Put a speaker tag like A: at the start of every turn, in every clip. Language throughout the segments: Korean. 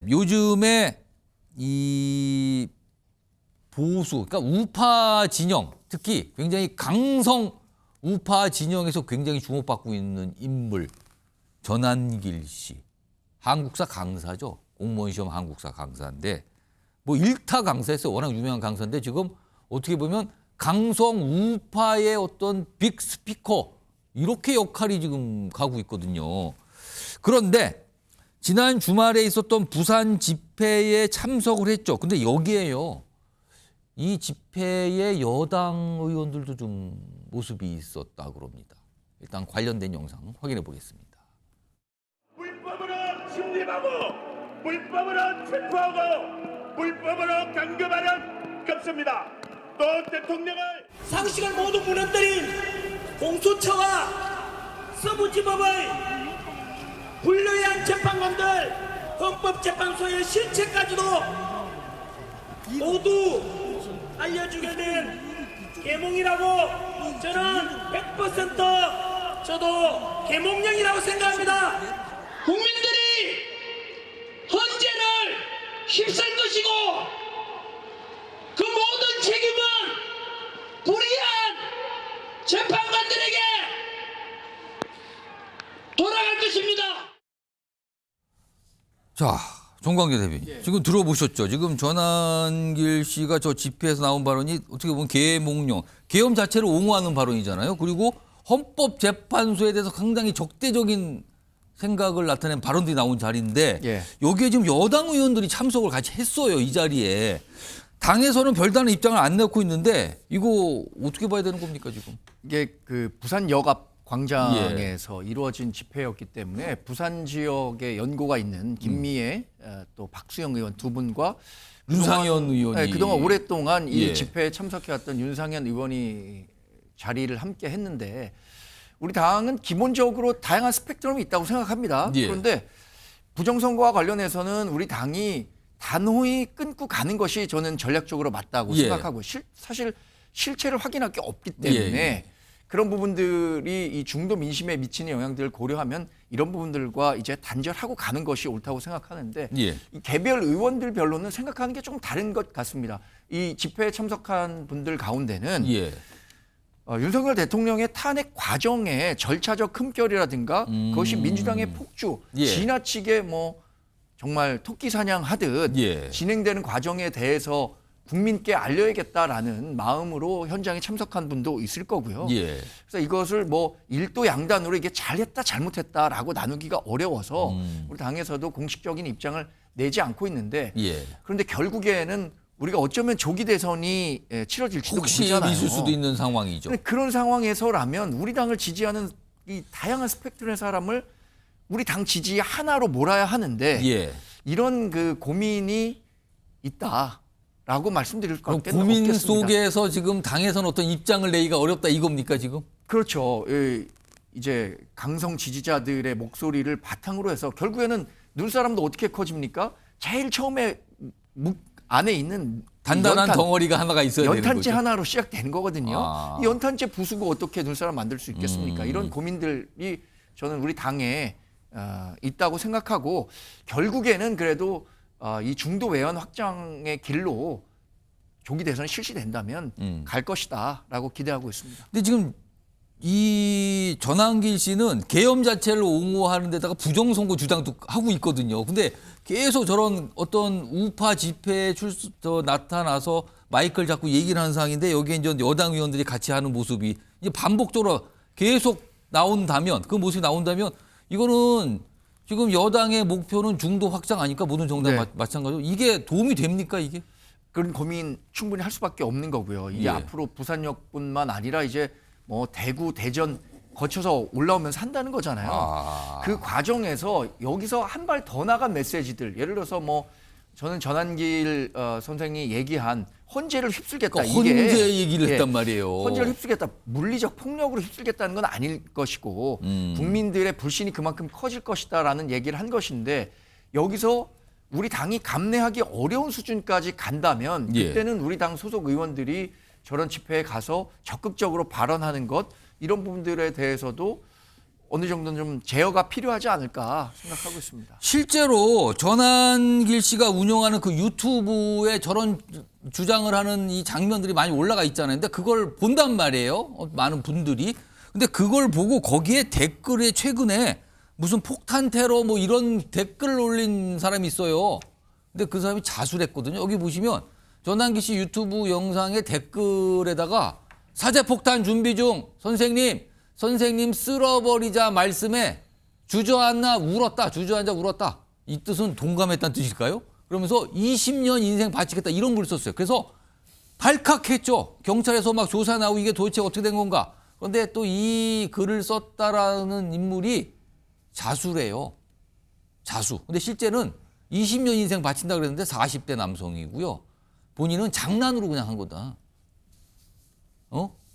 A: 요즘에 이 보수, 그러니까 우파 진영, 특히 굉장히 강성 우파 진영에서 굉장히 주목받고 있는 인물, 전한길 씨. 한국사 강사죠. 공무원 시험 한국사 강사인데 뭐 일타 강사였어요. 워낙 유명한 강사인데 지금 어떻게 보면 강성 우파의 어떤 빅 스피커 이렇게 역할이 지금 가고 있거든요. 그런데 지난 주말에 있었던 부산 집회에 참석을 했죠. 근데 여기에요. 이 집회에 여당 의원들도 좀 모습이 있었다 그럽니다. 일단 관련된 영상 확인해 보겠습니다.
B: 불법으로 침입하고 불법으로 체포하고 불법으로 강금하는 겁습니다. 또 대통령을
C: 상식을 모두 무너뜨린 공수처와 서부지법의 불리한 재판관들, 헌법재판소의 실체까지도 모두 알려주게 된 계몽이라고 저는 100% 저도 계몽령이라고 생각합니다. 국민들이 헌재를 휩쓸 것이고 그 모든 책임은 불의한 재판관들에게 돌아갈 것입니다.
A: 자, 정광재 대변인. 지금 들어보셨죠? 지금 전한길 씨가 저 집회에서 나온 발언이 어떻게 보면 계몽령, 계엄 자체를 옹호하는 발언이잖아요. 그리고 헌법재판소에 대해서 상당히 적대적인 생각을 나타낸 발언들이 나온 자리인데 여기에 지금 여당 의원들이 참석을 같이 했어요. 이 자리에. 당에서는 별다른 입장을 안 내놓고 있는데 이거 어떻게 봐야 되는 겁니까 지금?
D: 이게 그 부산역 앞 광장에서 이루어진 집회였기 때문에 부산 지역에 연고가 있는 김미애 또 박수영 의원 두 분과
A: 윤상현 의원이
D: 그동안 오랫동안 이
A: 예.
D: 집회에 참석해왔던 윤상현 의원이 자리를 함께 했는데 우리 당은 기본적으로 다양한 스펙트럼이 있다고 생각합니다.
A: 예.
D: 그런데 부정선거와 관련해서는 우리 당이 단호히 끊고 가는 것이 저는 전략적으로 맞다고
A: 예.
D: 생각하고 사실 실체를 확인할 게 없기 때문에
A: 예.
D: 그런 부분들이 이 중도 민심에 미치는 영향들을 고려하면 이런 부분들과 이제 단절하고 가는 것이 옳다고 생각하는데
A: 예.
D: 이 개별 의원들별로는 생각하는 게 좀 다른 것 같습니다. 이 집회에 참석한 분들 가운데는
A: 예.
D: 윤석열 대통령의 탄핵 과정의 절차적 흠결이라든가 그것이 민주당의 폭주,
A: 예.
D: 지나치게 뭐 정말 토끼 사냥하듯
A: 예.
D: 진행되는 과정에 대해서 국민께 알려야겠다라는 마음으로 현장에 참석한 분도 있을 거고요.
A: 예.
D: 그래서 이것을 뭐 일도 양단으로 이게 잘했다 잘못했다라고 나누기가 어려워서 우리 당에서도 공식적인 입장을 내지 않고 있는데
A: 예.
D: 그런데 결국에는 우리가 어쩌면 조기 대선이 치러질지도
A: 혹시
D: 모르잖아요.
A: 있을 수도 있는 상황이죠.
D: 근데 그런 상황에서라면 우리 당을 지지하는 이 다양한 스펙트럼의 사람을 우리 당 지지 하나로 몰아야 하는데
A: 예.
D: 이런 그 고민이 있다라고 말씀드릴 것
A: 그럼
D: 같겠는
A: 고민
D: 없겠습니다.
A: 속에서 지금 당에서는 어떤 입장을 내기가 어렵다 이겁니까 지금?
D: 그렇죠. 이제 강성 지지자들의 목소리를 바탕으로 해서 결국에는 눈사람도 어떻게 커집니까? 제일 처음에 안에 있는
A: 단단한
D: 연탄,
A: 덩어리가 하나가 있어야 되는
D: 연탄재
A: 거죠.
D: 하나로 시작되는 거거든요.
A: 아.
D: 이 연탄재 부수고 어떻게 눈사람 만들 수 있겠습니까? 이런 고민들이 저는 우리 당에 있다고 생각하고 결국에는 그래도 이 중도 외연 확장의 길로 조기 대선이 실시된다면 갈 것이다라고 기대하고 있습니다.
A: 근데 지금 이 전한길 씨는 계엄 자체를 옹호하는 데다가 부정선거 주장도 하고 있거든요. 근데 계속 저런 어떤 우파 집회에 나타나서 마이크를 잡고 얘기를 하는 상황인데 여기에 이제 여당 의원들이 같이 하는 모습이 이제 반복적으로 계속 나온다면 그 모습이 나온다면 이거는 지금 여당의 목표는 중도 확장 아닐까 모든 정당
D: 네.
A: 마찬가지로 이게 도움이 됩니까 이게?
D: 그런 고민 충분히 할 수밖에 없는 거고요. 이게
A: 예.
D: 앞으로 부산역뿐만 아니라 이제 뭐 대구, 대전 거쳐서 올라오면서 한다는 거잖아요. 그 과정에서 여기서 한 발 더 나간 메시지들, 예를 들어서 뭐 저는 전한길 선생이 얘기한 헌재를 휩쓸겠다.
A: 그러니까 헌재 얘기를 했단 말이에요.
D: 헌재를 휩쓸겠다. 물리적 폭력으로 휩쓸겠다는 건 아닐 것이고 국민들의 불신이 그만큼 커질 것이다라는 얘기를 한 것인데 여기서 우리 당이 감내하기 어려운 수준까지 간다면
A: 예.
D: 그때는 우리 당 소속 의원들이 저런 집회에 가서 적극적으로 발언하는 것 이런 부분들에 대해서도 어느 정도는 좀 제어가 필요하지 않을까 생각하고 있습니다.
A: 실제로 전한길 씨가 운영하는 그 유튜브에 저런 주장을 하는 이 장면들이 많이 올라가 있잖아요. 근데 그걸 본단 말이에요. 많은 분들이. 근데 그걸 보고 거기에 댓글에 최근에 무슨 폭탄 테러 뭐 이런 댓글을 올린 사람이 있어요. 근데 그 사람이 자수했거든요. 여기 보시면 전한길 씨 유튜브 영상의 댓글에다가 사제폭탄 준비 중 선생님 쓸어버리자 말씀에 주저앉아 울었다. 이 뜻은 동감했다는 뜻일까요? 그러면서 20년 인생 바치겠다 이런 글을 썼어요. 그래서 발칵했죠. 경찰에서 막 조사 나오고 이게 도대체 어떻게 된 건가. 그런데 또 이 글을 썼다라는 인물이 자수래요. 자수. 근데 실제는 20년 인생 바친다 그랬는데 40대 남성이고요. 본인은 장난으로 그냥 한 거다.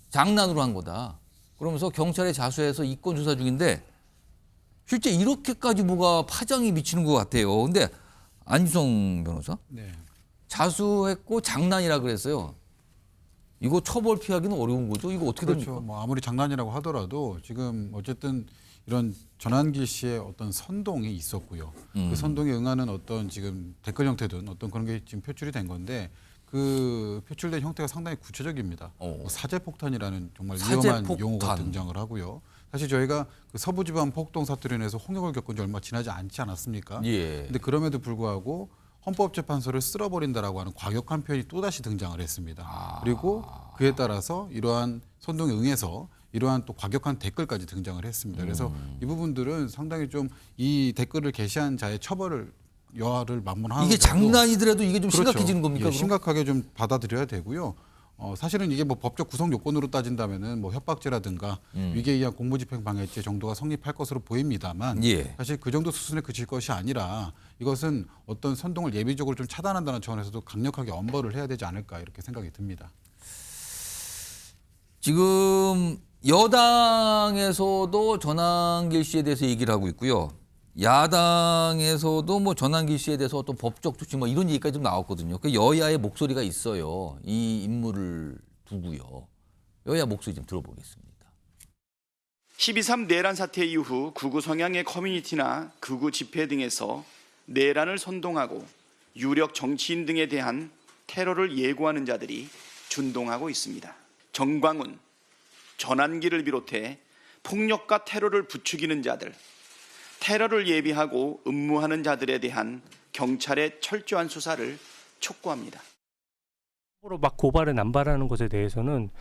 A: 장난으로 한 거다. 그러면서 경찰에 자수해서 이권 조사 중인데 실제 이렇게까지 뭐가 파장이 미치는 것 같아요. 근데 안유성 변호사?
E: 네.
A: 자수했고 장난이라 그랬어요. 이거 처벌 피하기는 어려운 거죠. 이거 어떻게
E: 그렇죠.
A: 됩니까?
E: 뭐 아무리 장난이라고 하더라도 지금 어쨌든 이런 전한길 씨의 어떤 선동이 있었고요. 그 선동에 응하는 어떤 지금 댓글 형태든 어떤 그런 게 지금 표출이 된 건데 그 표출된 형태가 상당히 구체적입니다. 사제폭탄이라는 정말 위험한
A: 사제폭탄.
E: 용어가 등장을 하고요. 사실 저희가 그 서부지방 폭동 사태로 인해서 홍역을 겪은 지 얼마 지나지 않지 않았습니까?
A: 예.
E: 근데 그럼에도 불구하고 헌법재판소를 쓸어버린다라고 하는 과격한 표현이 또다시 등장을 했습니다. 그리고 그에 따라서 이러한 선동에 응해서 이러한 또 과격한 댓글까지 등장을 했습니다. 그래서 이 부분들은 상당히 좀 이 댓글을 게시한 자의 처벌을 여하를 만문하는
A: 이게 장난이더라도 이게 좀
E: 그렇죠.
A: 심각해지는 겁니까?
E: 예,
A: 그럼?
E: 심각하게 좀 받아들여야 되고요. 사실은 이게 뭐 법적 구성 요건으로 따진다면은 뭐 협박죄라든가 위계에 의한 공무집행 방해죄 정도가 성립할 것으로 보입니다만
A: 예.
E: 사실 그 정도 수준에 그칠 것이 아니라 이것은 어떤 선동을 예비적으로 좀 차단한다는 차원에서도 강력하게 엄벌을 해야 되지 않을까 이렇게 생각이 듭니다.
A: 지금 여당에서도 전한길 씨에 대해서 얘기를 하고 있고요. 야당에서도 뭐 전한길 씨에 대해서 어떤 법적 조치 뭐 이런 얘기까지 좀 나왔거든요. 그 여야의 목소리가 있어요. 이 인물을 두고요. 여야 목소리 좀 들어보겠습니다.
F: 12.3 내란 사태 이후 극우 성향의 커뮤니티나 극우 집회 등에서 내란을 선동하고 유력 정치인 등에 대한 테러를 예고하는 자들이 준동하고 있습니다. 정광훈, 전한길을 비롯해 폭력과 테러를 부추기는 자들, 테러를 예비하고 음모하는 자들에 대한 경찰의 철저한 수사를 촉구합니다.
G: 으로 막 고발을 남발하는 것에 대해서는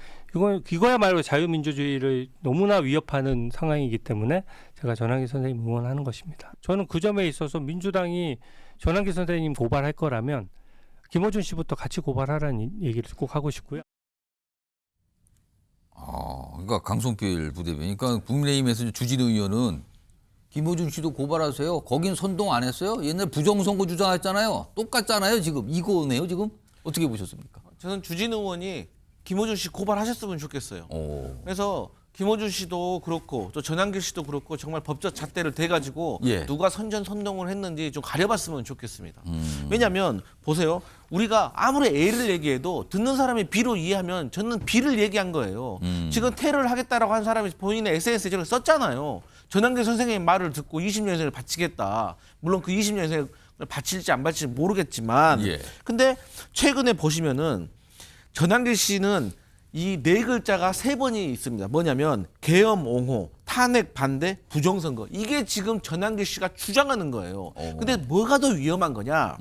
G: 이거야말로 자유민주주의를 너무나 위협하는 상황이기 때문에 제가 전한길 선생님 응원하는 것입니다. 저는 그 점에 있어서 민주당이 전한길 선생님 고발할 거라면 김어준 씨부터 같이 고발하라는 얘기를 꼭 하고 싶고요.
A: 그러니까 강성필 부대변인, 그러니까 국민의힘에서 주진우 의원은 김어준 씨도 고발하세요. 거긴 선동 안 했어요? 옛날 부정선거 주장했잖아요. 똑같잖아요. 지금 이거네요. 지금 어떻게 보셨습니까?
H: 저는 주진우 의원이 김어준 씨 고발하셨으면 좋겠어요. 그래서 김어준 씨도 그렇고 또 전한길 씨도 그렇고 정말 법적 잣대를 대가지고
A: 예.
H: 누가 선전선동을 했는지 좀 가려봤으면 좋겠습니다. 왜냐하면 보세요. 우리가 아무리 A를 얘기해도 듣는 사람이 B로 이해하면 저는 B를 얘기한 거예요. 지금 테러를 하겠다라고 한 사람이 본인의 SNS에 저를 썼잖아요. 전한길 선생님의 말을 듣고 20년 인생을 바치겠다. 물론 그 20년 인생을 바칠지 안 바칠지 모르겠지만
A: 예.
H: 근데 최근에 보시면은 전한길 씨는 이 네 글자가 세 번이 있습니다. 뭐냐면 계엄 옹호, 탄핵 반대, 부정선거. 이게 지금 전한길 씨가 주장하는 거예요. 근데 뭐가 더 위험한 거냐?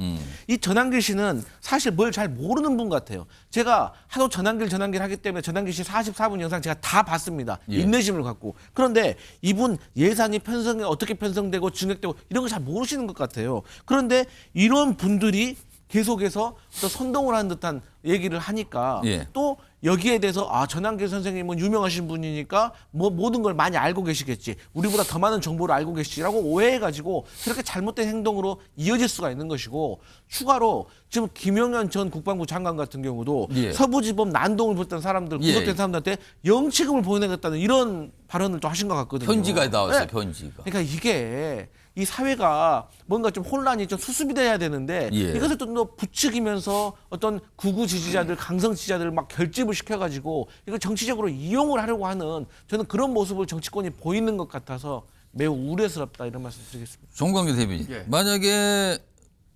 H: 이 전한길 씨는 사실 뭘 잘 모르는 분 같아요. 제가 하도 전한길 하기 때문에 전한길 씨 44분 영상 제가 다 봤습니다.
A: 예.
H: 인내심을 갖고. 그런데 이분 예산이 어떻게 편성되고 증액되고 이런 거 잘 모르시는 것 같아요. 그런데 이런 분들이 계속해서 또 선동을 하는 듯한 얘기를 하니까
A: 예.
H: 또 여기에 대해서 전한길 선생님은 유명하신 분이니까 뭐 모든 걸 많이 알고 계시겠지. 우리보다 더 많은 정보를 알고 계시라고 오해해가지고 그렇게 잘못된 행동으로 이어질 수가 있는 것이고 추가로 지금 김영현 전 국방부 장관 같은 경우도
A: 예.
H: 서부지법 난동을 벌였던 사람들
A: 예.
H: 구속된 사람들한테 영치금을 보내겠다는 이런 발언을 또 하신 것 같거든요.
A: 편지가 나왔어요.
H: 네.
A: 편지가.
H: 그러니까 이게 이 사회가 뭔가 좀 혼란이 좀 수습이 돼야 되는데
A: 예.
H: 이것을 좀 더 부추기면서 어떤 극우 지지자들, 강성 지지자들을 막 결집을 시켜가지고 이걸 정치적으로 이용을 하려고 하는 저는 그런 모습을 정치권이 보이는 것 같아서 매우 우려스럽다 이런 말씀 드리겠습니다.
A: 정광재 대변인.
D: 예.
A: 만약에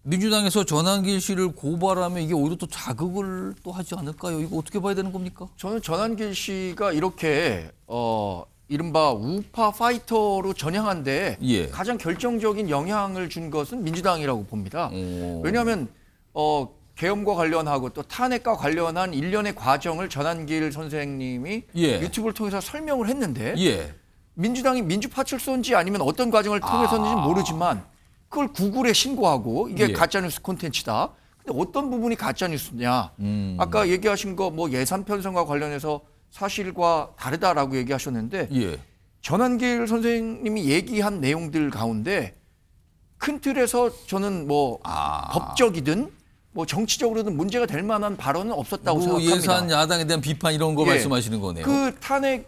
A: 민주당에서 전환길 씨를 고발하면 이게 오히려 또 자극을 또 하지 않을까요? 이거 어떻게 봐야 되는 겁니까?
D: 저는 전환길 씨가 이렇게 이른바 우파 파이터로 전향한데
A: 예.
D: 가장 결정적인 영향을 준 것은 민주당이라고 봅니다.
A: 오.
D: 왜냐하면 계엄과 관련하고 또 탄핵과 관련한 일련의 과정을 전환길 선생님이
A: 예.
D: 유튜브를 통해서 설명을 했는데
A: 예.
D: 민주당이 민주파출소인지 아니면 어떤 과정을 통해서인지는 모르지만 그걸 구글에 신고하고 이게
A: 예.
D: 가짜뉴스 콘텐츠다. 근데 어떤 부분이 가짜뉴스냐. 아까 얘기하신 거 뭐 예산 편성과 관련해서 사실과 다르다라고 얘기하셨는데
A: 예.
D: 전환길 선생님이 얘기한 내용들 가운데 큰 틀에서 저는 뭐 법적이든 뭐 정치적으로든 문제가 될 만한 발언은 없었다고
A: 뭐
D: 생각합니다.
A: 예산 야당에 대한 비판 이런 거
D: 예.
A: 말씀하시는 거네요.
D: 그 탄핵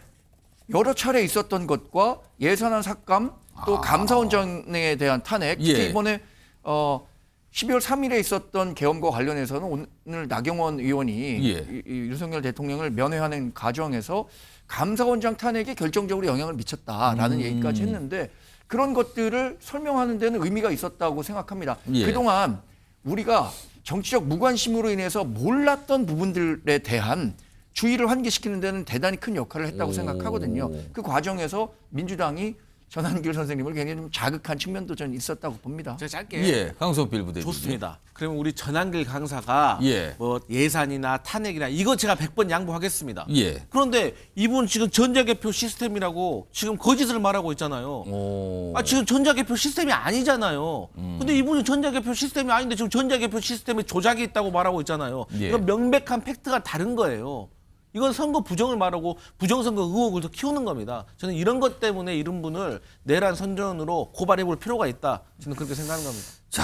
D: 여러 차례 있었던 것과 예산안 삭감 또 감사원장에 대한 탄핵 특히
A: 예.
D: 이번에 12월 3일에 있었던 계엄과 관련해서는 오늘 나경원 의원이
A: 예.
D: 이 윤석열 대통령을 면회하는 과정에서 감사원장 탄핵에 결정적으로 영향을 미쳤다라는 얘기까지 했는데 그런 것들을 설명하는 데는 의미가 있었다고 생각합니다.
A: 예.
D: 그동안 우리가 정치적 무관심으로 인해서 몰랐던 부분들에 대한 주의를 환기시키는 데는 대단히 큰 역할을 했다고 생각하거든요. 그 과정에서 민주당이 전환길 선생님을 굉장히 좀 자극한 측면도 저는 있었다고 봅니다.
H: 제가 짧게
A: 예. 강성필 부대변인.
H: 좋습니다. 그러면 우리 전환길 강사가
A: 예.
H: 뭐 예산이나 탄핵이나 이거 제가 100번 양보하겠습니다.
A: 예.
H: 그런데 이분 지금 전자개표 시스템이라고 지금 거짓을 말하고 있잖아요.
A: 오.
H: 지금 전자개표 시스템이 아니잖아요. 근데 이분이 전자개표 시스템이 아닌데 지금 전자개표 시스템에 조작이 있다고 말하고 있잖아요.
A: 예.
H: 이건 명백한 팩트가 다른 거예요. 이건 선거 부정을 말하고 부정선거 의혹을 더 키우는 겁니다. 저는 이런 것 때문에 이런 분을 내란 선전으로 고발해 볼 필요가 있다. 저는 그렇게 생각하는 겁니다.
A: 자,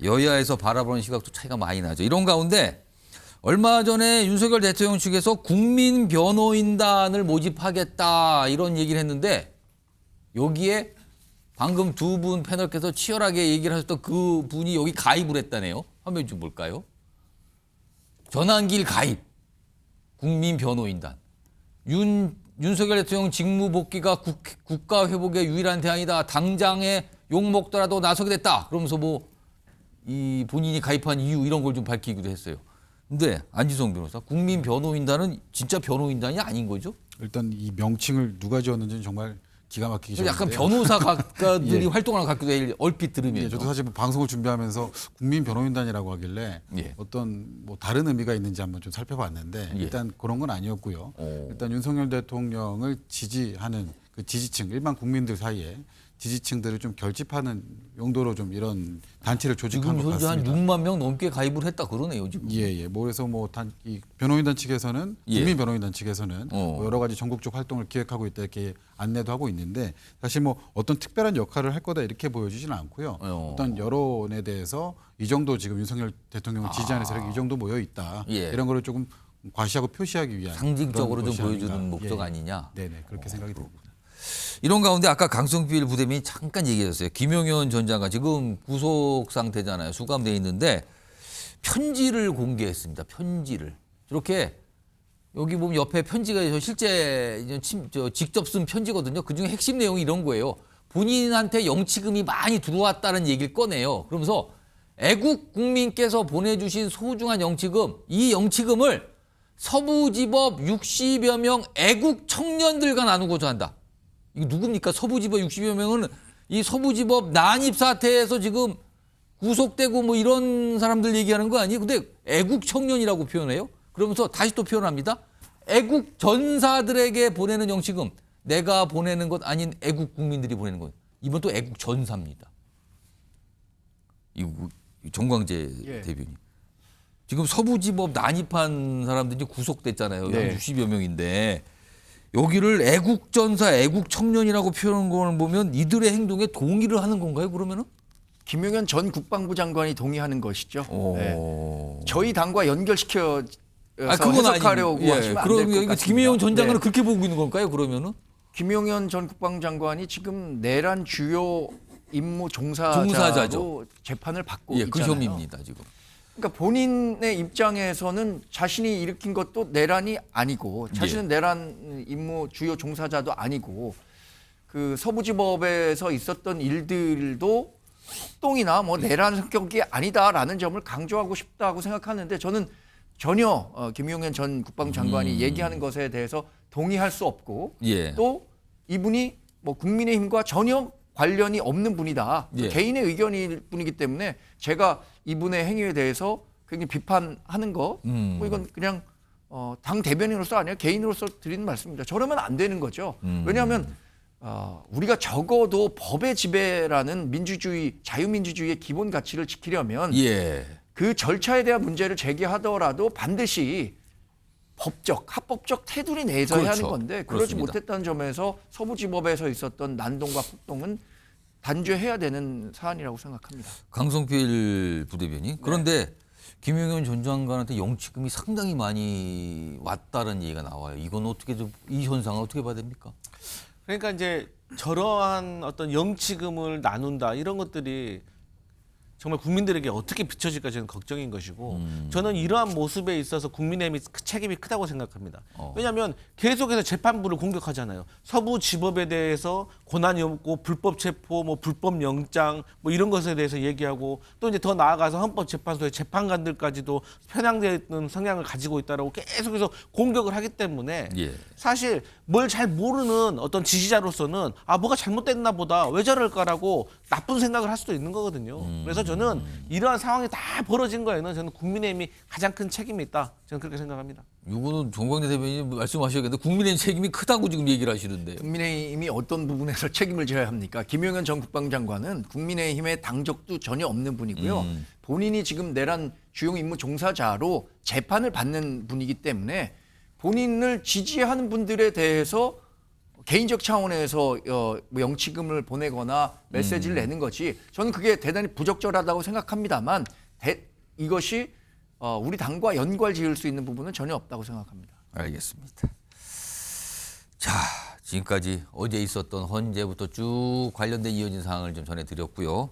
A: 여야에서 바라보는 시각도 차이가 많이 나죠. 이런 가운데 얼마 전에 윤석열 대통령 측에서 국민 변호인단을 모집하겠다 이런 얘기를 했는데 여기에 방금 두 분 패널께서 치열하게 얘기를 하셨던 그 분이 여기 가입을 했다네요. 한번 좀 볼까요? 전환길 가입. 국민 변호인단. 윤석열 대통령 직무 복귀가 국가 회복의 유일한 대안이다. 당장에 욕 먹더라도 나서게 됐다. 그러면서 뭐 이 본인이 가입한 이유 이런 걸 좀 밝히기도 했어요. 근데 안지성 변호사, 국민 변호인단은 진짜 변호인단이 아닌 거죠?
E: 일단 이 명칭을 누가 지었는지는 정말 기가 막히게 지었는데요.
A: 약간 변호사 각가들이
E: 예.
A: 활동하는 것 같기도 해요. 얼핏 들으면.
E: 예, 저도 사실 뭐 방송을 준비하면서 국민 변호인단이라고 하길래
A: 예.
E: 어떤 뭐 다른 의미가 있는지 한번 좀 살펴봤는데
A: 예.
E: 일단 그런 건 아니었고요.
A: 오.
E: 일단 윤석열 대통령을 지지하는 그 지지층, 일반 국민들 사이에 지지층들을 좀 결집하는 용도로 좀 이런 단체를 조직한
A: 지금
E: 것
A: 현재 한
E: 같습니다.
A: 6만 명 넘게 가입을 했다 그러네요. 지금.
E: 예. 뭐 그래서 뭐 이 변호인단 측에서는
A: 예.
E: 국민 변호인단 측에서는
A: 어.
E: 뭐 여러 가지 전국적 활동을 기획하고 있다 이렇게 안내도 하고 있는데 사실 뭐 어떤 특별한 역할을 할 거다 이렇게 보여지지는 않고요. 어떤 여론에 대해서 이 정도 지금 윤석열 대통령을 지지하는 세력이 이 정도 모여 있다.
A: 예.
E: 이런 거를 조금 과시하고 표시하기 위한
A: 상징적으로
E: 그런
A: 좀
E: 것이
A: 보여주는
E: 아닌가.
A: 목적
E: 예.
A: 아니냐.
E: 네네 그렇게 생각이 듭니다.
A: 이런 가운데 아까 강성필 부대변인이 잠깐 얘기했어요. 김용현 전 장관 지금 구속 상태잖아요. 수감돼 있는데 편지를 공개했습니다. 편지를. 이렇게 여기 보면 옆에 편지가 있어서 실제 직접 쓴 편지거든요. 그중에 핵심 내용이 이런 거예요. 본인한테 영치금이 많이 들어왔다는 얘기를 꺼내요. 그러면서 애국 국민께서 보내주신 소중한 영치금, 이 영치금을 서부지법 60여 명 애국 청년들과 나누고자 한다. 이거 누굽니까? 서부지법 60여 명은 이 서부지법 난입 사태에서 지금 구속되고 뭐 이런 사람들 얘기하는 거 아니에요? 근데 애국 청년이라고 표현해요? 그러면서 다시 또 표현합니다. 애국 전사들에게 보내는 영치금, 내가 보내는 것 아닌 애국 국민들이 보내는 것. 이번 또 애국 전사입니다. 이거 정광재
D: 예.
A: 대변인. 지금 서부지법 난입한 사람들이 구속됐잖아요.
D: 네.
A: 한 60여 명인데 여기를 애국 전사, 애국 청년이라고 표현한 걸 보면 이들의 행동에 동의를 하는 건가요? 그러면은?
D: 김용현 전 국방부 장관이 동의하는 것이죠.
A: 오.
D: 네. 저희 당과 연결시켜
A: 그건
D: 해석하려고
A: 아니고.
D: 하시면 안
A: 그럼
D: 될 것
A: 여기
D: 같습니다.
A: 김용현 전 장관은
D: 네.
A: 그렇게 보고 있는 건가요? 그러면은?
D: 김용현 전 국방장관이 지금 내란 주요 임무 종사자로
A: 종사자죠.
D: 재판을 받고
A: 예,
D: 있잖아요.
A: 그 혐의입니다 지금.
D: 그러니까 본인의 입장에서는 자신이 일으킨 것도 내란이 아니고 자신은 내란 임무 주요 종사자도 아니고 그 서부지법에서 있었던 일들도 폭동이나 뭐 내란 성격이 아니다라는 점을 강조하고 싶다고 생각하는데 저는 전혀 김용현 전 국방장관이 얘기하는 것에 대해서 동의할 수 없고
A: 예.
D: 또 이분이 뭐 국민의힘과 전혀 관련이 없는 분이다.
A: 예.
D: 개인의 의견일 뿐이기 때문에 제가 이분의 행위에 대해서 굉장히 비판하는 거, 뭐 이건 그냥 당 대변인으로서 아니라 개인으로서 드리는 말씀입니다. 저러면 안 되는 거죠. 왜냐하면 우리가 적어도 법의 지배라는 민주주의, 자유민주주의의 기본 가치를 지키려면
A: 예.
D: 그 절차에 대한 문제를 제기하더라도 반드시 법적, 합법적 테두리 내에서 해야 하는
A: 그렇죠.
D: 건데 그러지
A: 그렇습니다.
D: 못했다는 점에서 서부지법에서 있었던 난동과 폭동은 단죄해야 되는 사안이라고 생각합니다.
A: 강성필 부대변인. 그런데 김용현 전 장관한테 영치금이 상당히 많이 왔다는 얘기가 나와요. 이건 어떻게 이 현상을 어떻게 봐야 됩니까?
H: 그러니까 이제 저러한 어떤 영치금을 나눈다 이런 것들이 정말 국민들에게 어떻게 비춰질까 저는 걱정인 것이고 저는 이러한 모습에 있어서 국민의힘이 책임이 크다고 생각합니다. 왜냐하면 계속해서 재판부를 공격하잖아요. 서부지법에 대해서 권한이 없고 불법 체포, 뭐 불법 영장 뭐 이런 것에 대해서 얘기하고 또 이제 더 나아가서 헌법재판소의 재판관들까지도 편향되는 성향을 가지고 있다라고 계속해서 공격을 하기 때문에
A: 예.
H: 사실 뭘 잘 모르는 어떤 지지자로서는 아 뭐가 잘못됐나 보다 왜 저럴까라고 나쁜 생각을 할 수도 있는 거거든요. 그래서 저는 이러한 상황이 다 벌어진 거에는 저는 국민의힘이 가장 큰 책임이 있다. 저는 그렇게 생각합니다.
A: 이거는 정광래 대변인이 말씀하셔야겠는데 국민의힘 책임이 크다고 지금 얘기를 하시는데요.
D: 국민의힘이 어떤 부분에서 책임을 져야 합니까? 김용현 전 국방장관은 국민의힘의 당적도 전혀 없는 분이고요. 본인이 지금 내란 주요 임무 종사자로 재판을 받는 분이기 때문에 본인을 지지하는 분들에 대해서 개인적 차원에서 뭐 영치금을 보내거나 메시지를 내는 거지 저는 그게 대단히 부적절하다고 생각합니다만 이것이 우리 당과 연관 지을 수 있는 부분은 전혀 없다고 생각합니다.
A: 알겠습니다. 자, 지금까지 어제 있었던 헌재부터 쭉 관련된 이어진 사항을 좀 전해드렸고요.